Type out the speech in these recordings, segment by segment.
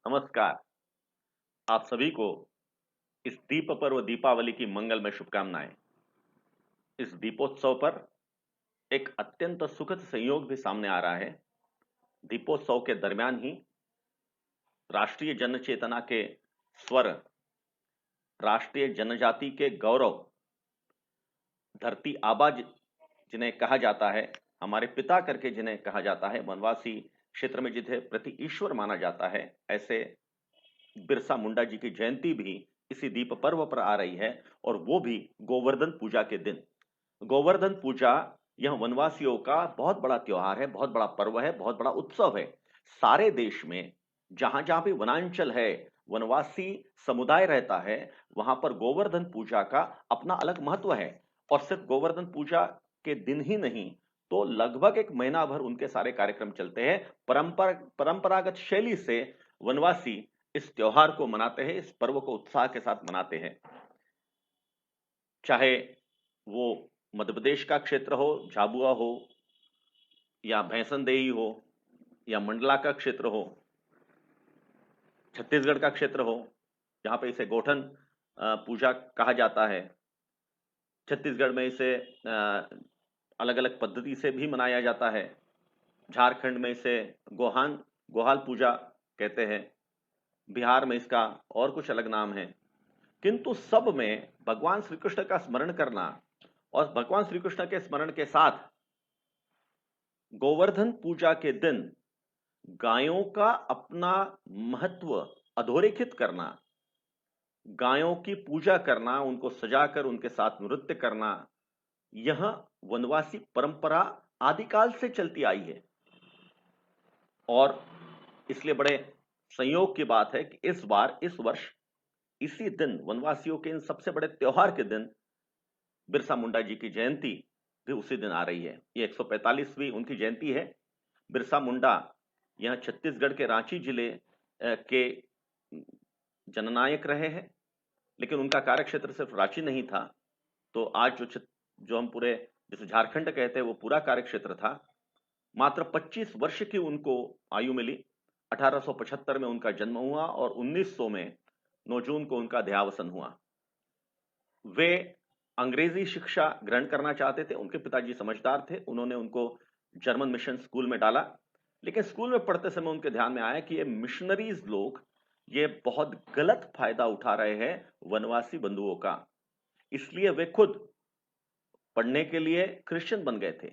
नमस्कार। आप सभी को इस दीप पर्व दीपावली की मंगलमय शुभकामनाएं। इस दीपोत्सव पर एक अत्यंत सुखद संयोग भी सामने आ रहा है। दीपोत्सव के दरमियान ही राष्ट्रीय जन चेतना के स्वर, राष्ट्रीय जनजाति के गौरव, धरती आबा जिन्हें कहा जाता है, हमारे पिता करके जिन्हें कहा जाता है, वनवासी क्षेत्र में जिन्हें प्रति ईश्वर माना जाता है, ऐसे बिरसा मुंडा जी की जयंती भी इसी दीप पर्व पर आ रही है, और वो भी गोवर्धन पूजा के दिन। गोवर्धन पूजा यह वनवासियों का बहुत बड़ा त्योहार है, बहुत बड़ा पर्व है, बहुत बड़ा उत्सव है। सारे देश में जहां जहां भी वनांचल है, वनवासी समुदाय रहता है, वहां पर गोवर्धन पूजा का अपना अलग महत्व है। और सिर्फ गोवर्धन पूजा के दिन ही नहीं, तो लगभग एक महीना भर उनके सारे कार्यक्रम चलते हैं। परंपरागत शैली से वनवासी इस त्योहार को मनाते हैं, इस पर्व को उत्साह के साथ मनाते हैं। चाहे वो मध्य प्रदेश का क्षेत्र हो, झाबुआ हो, या भैंसनदेही हो, या मंडला का क्षेत्र हो, छत्तीसगढ़ का क्षेत्र हो, जहां पे इसे गोठन पूजा कहा जाता है। छत्तीसगढ़ में इसे अलग अलग पद्धति से भी मनाया जाता है। झारखंड में इसे गोहाल पूजा कहते हैं। बिहार में इसका और कुछ अलग नाम है। किंतु सब में भगवान श्री कृष्ण का स्मरण करना, और भगवान श्री कृष्ण के स्मरण के साथ गोवर्धन पूजा के दिन गायों का अपना महत्व अधोरेखित करना, गायों की पूजा करना, उनको सजाकर उनके साथ नृत्य करना, यह वनवासी परंपरा आदिकाल से चलती आई है। और इसलिए बड़े संयोग की बात है कि इस वर्ष इसी दिन, वनवासियों के इन सबसे बड़े त्योहार के दिन, बिरसा मुंडा जी की जयंती भी उसी दिन आ रही है। ये 145वीं उनकी जयंती है। बिरसा मुंडा यह छत्तीसगढ़ के रांची जिले के जननायक रहे हैं, लेकिन उनका कार्यक्षेत्र सिर्फ रांची नहीं था। तो आज जो हम पूरे, जिसे झारखंड कहते हैं, वो पूरा कार्यक्षेत्र था। मात्र 25 वर्ष की उनको आयु मिली। 1875 में उनका जन्म हुआ और 1900 में 9 जून को उनका देहावसान हुआ। वे अंग्रेजी शिक्षा ग्रहण करना चाहते थे। उनके पिताजी समझदार थे, उन्होंने उनको जर्मन मिशन स्कूल में डाला। लेकिन स्कूल में पढ़ते समय उनके ध्यान में आया कि ये मिशनरीज लोग ये बहुत गलत फायदा उठा रहे हैं वनवासी बंधुओं का। इसलिए वे खुद पढ़ने के लिए क्रिश्चियन बन गए थे।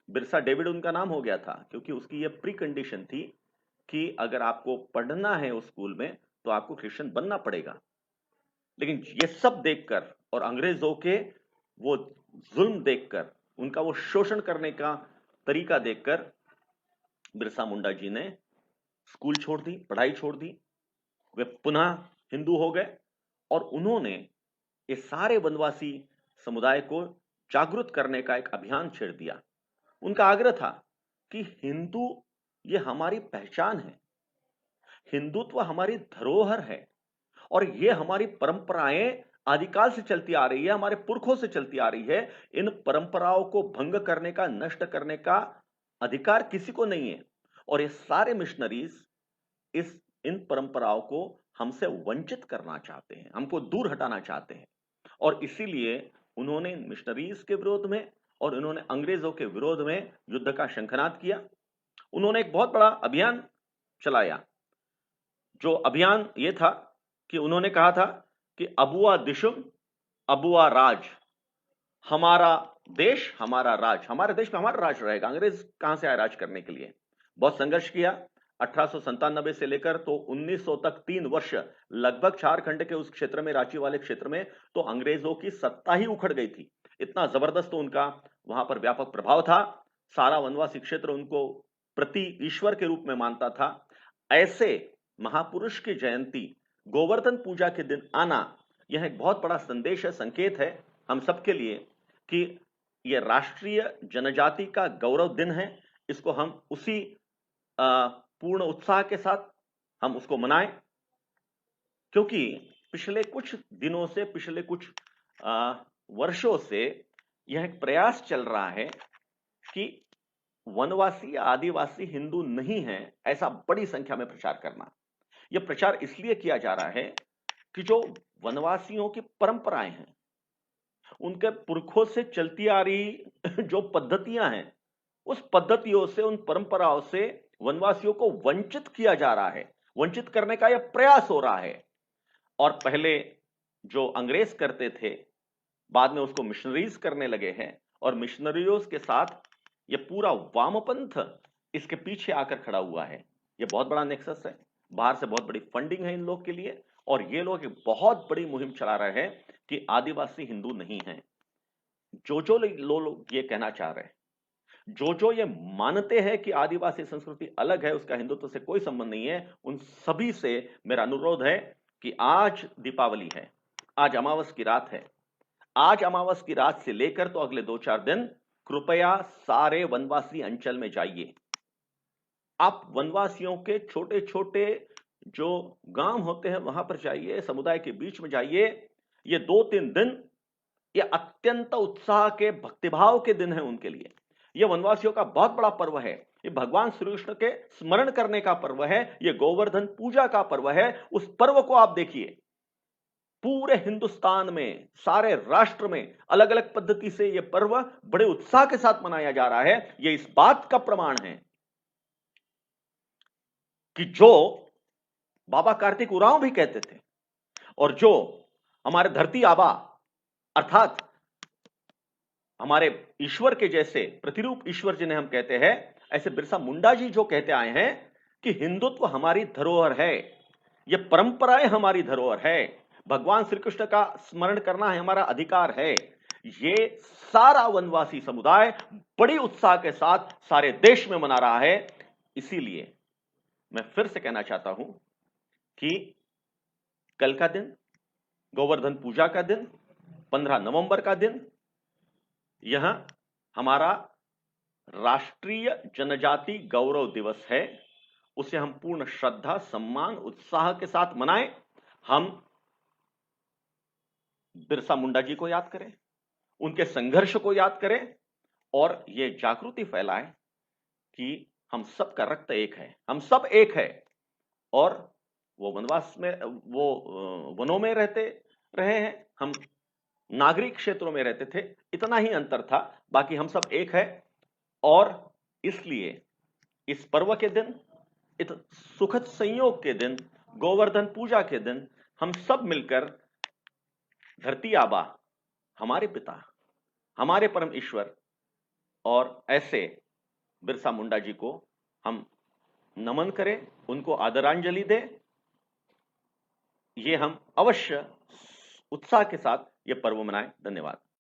बिरसा डेविड उनका नाम हो गया था, क्योंकि उसकी यह प्री कंडीशन थी कि अगर आपको पढ़ना है उस स्कूल में, तो आपको क्रिश्चियन बनना पड़ेगा। लेकिन ये सब देखकर और अंग्रेजों के वो जुल्म देखकर, उनका वो शोषण करने का तरीका देखकर, बिरसा मुंडा जी ने स्कूल छोड़ दी, पढ़ाई छोड़ दी। वे पुनः हिंदू हो गए और उन्होंने ये सारे वनवासी समुदाय को जागरूक करने का एक अभियान छेड़ दिया। उनका आग्रह था कि हिंदू ये हमारी पहचान है, हिंदुत्व हमारी धरोहर है, और ये हमारी परंपराएं आदिकाल से चलती आ रही है, हमारे पुरखों से चलती आ रही है। इन परंपराओं को भंग करने का, नष्ट करने का अधिकार किसी को नहीं है। और ये सारे मिशनरीज इस इन परंपराओं को हमसे वंचित करना चाहते हैं, हमको दूर हटाना चाहते हैं। और इसीलिए उन्होंने मिशनरीज के विरोध में और उन्होंने अंग्रेजों के विरोध में युद्ध का शंखनाद किया। उन्होंने एक बहुत बड़ा अभियान चलाया। जो अभियान ये था कि उन्होंने कहा था कि अबुआ दिशुम अबुआ राज, हमारा देश हमारा राज, हमारे देश में हमारा राज रहेगा। अंग्रेज कहां से आए राज करने के लिए? बहुत संघर्ष किया। 1897 से लेकर तो 1900 तक 3 वर्ष लगभग झारखंड के उस क्षेत्र में, रांची वाले क्षेत्र में, तो अंग्रेजों की सत्ता ही उखड़ गई थी। इतना जबरदस्त उनका वहां पर व्यापक प्रभाव था। सारा वनवासी क्षेत्र उनको प्रति ईश्वर के रूप में मानता था। ऐसे महापुरुष की जयंती, गोवर्धन पूजा के दिन आना, यह एक बहुत बड़ा संदेश है, संकेत है हम सबके लिए कि यह राष्ट्रीय जनजाति का गौरव दिन है। इसको हम उसी पूर्ण उत्साह के साथ हम उसको मनाएं, क्योंकि पिछले कुछ दिनों से, पिछले कुछ वर्षों से यह एक प्रयास चल रहा है कि वनवासी या आदिवासी हिंदू नहीं है, ऐसा बड़ी संख्या में प्रचार करना। यह प्रचार इसलिए किया जा रहा है कि जो वनवासियों की परंपराएं हैं, उनके पुरखों से चलती आ रही जो पद्धतियां हैं, उस पद्धतियों से, उन परंपराओं से वनवासियों को वंचित किया जा रहा है। वंचित करने का यह प्रयास हो रहा है। और पहले जो अंग्रेज करते थे, बाद में उसको मिशनरीज करने लगे हैं, और मिशनरियों के साथ यह पूरा वामपंथ इसके पीछे आकर खड़ा हुआ है। यह बहुत बड़ा नेक्सस है, बाहर से बहुत बड़ी फंडिंग है इन लोग के लिए, और ये लोग एक बहुत बड़ी मुहिम चला रहे हैं कि आदिवासी हिंदू नहीं है। जो लोग ये कहना चाह रहे हैं, जो ये मानते हैं कि आदिवासी संस्कृति अलग है, उसका हिंदुत्व से कोई संबंध नहीं है, उन सभी से मेरा अनुरोध है कि आज दीपावली है, आज अमावस की रात है, आज अमावस की रात से लेकर तो अगले 2-4 दिन कृपया सारे वनवासी अंचल में जाइए। आप वनवासियों के छोटे छोटे जो गांव होते हैं वहां पर जाइए, समुदाय के बीच में जाइए। ये 2-3 दिन ये अत्यंत उत्साह के, भक्तिभाव के दिन है उनके लिए। ये वनवासियों का बहुत बड़ा पर्व है। ये भगवान श्री कृष्ण के स्मरण करने का पर्व है, ये गोवर्धन पूजा का पर्व है। उस पर्व को आप देखिए, पूरे हिंदुस्तान में, सारे राष्ट्र में अलग अलग पद्धति से यह पर्व बड़े उत्साह के साथ मनाया जा रहा है। यह इस बात का प्रमाण है कि जो बाबा कार्तिक उरांव भी कहते थे, और जो हमारे धरती आबा अर्थात हमारे ईश्वर के जैसे प्रतिरूप ईश्वर जिन्हें हम कहते हैं, ऐसे बिरसा मुंडा जी जो कहते आए हैं कि हिंदुत्व हमारी धरोहर है, यह परंपराएं हमारी धरोहर है, भगवान श्री कृष्ण का स्मरण करना है हमारा अधिकार है। ये सारा वनवासी समुदाय बड़ी उत्साह के साथ सारे देश में मना रहा है। इसीलिए मैं फिर से कहना चाहता हूं कि कल का दिन, गोवर्धन पूजा का दिन, 15 नवंबर का दिन, यह हमारा राष्ट्रीय जनजाति गौरव दिवस है। उसे हम पूर्ण श्रद्धा, सम्मान, उत्साह के साथ मनाएं। हम बिरसा मुंडा जी को याद करें, उनके संघर्ष को याद करें, और यह जागृति फैलाएं कि हम सबका रक्त एक है, हम सब एक है। और वो वनवास में, वो वनों में रहते रहे हैं, हम नागरिक क्षेत्रों में रहते थे, इतना ही अंतर था, बाकी हम सब एक है। और इसलिए इस पर्व के दिन, इस सुखद संयोग के दिन, गोवर्धन पूजा के दिन, हम सब मिलकर धरती आबा, हमारे पिता, हमारे परम ईश्वर और ऐसे बिरसा मुंडा जी को हम नमन करें, उनको आदरांजलि दें। ये हम अवश्य उत्साह के साथ ये पर्व मनाएं। धन्यवाद।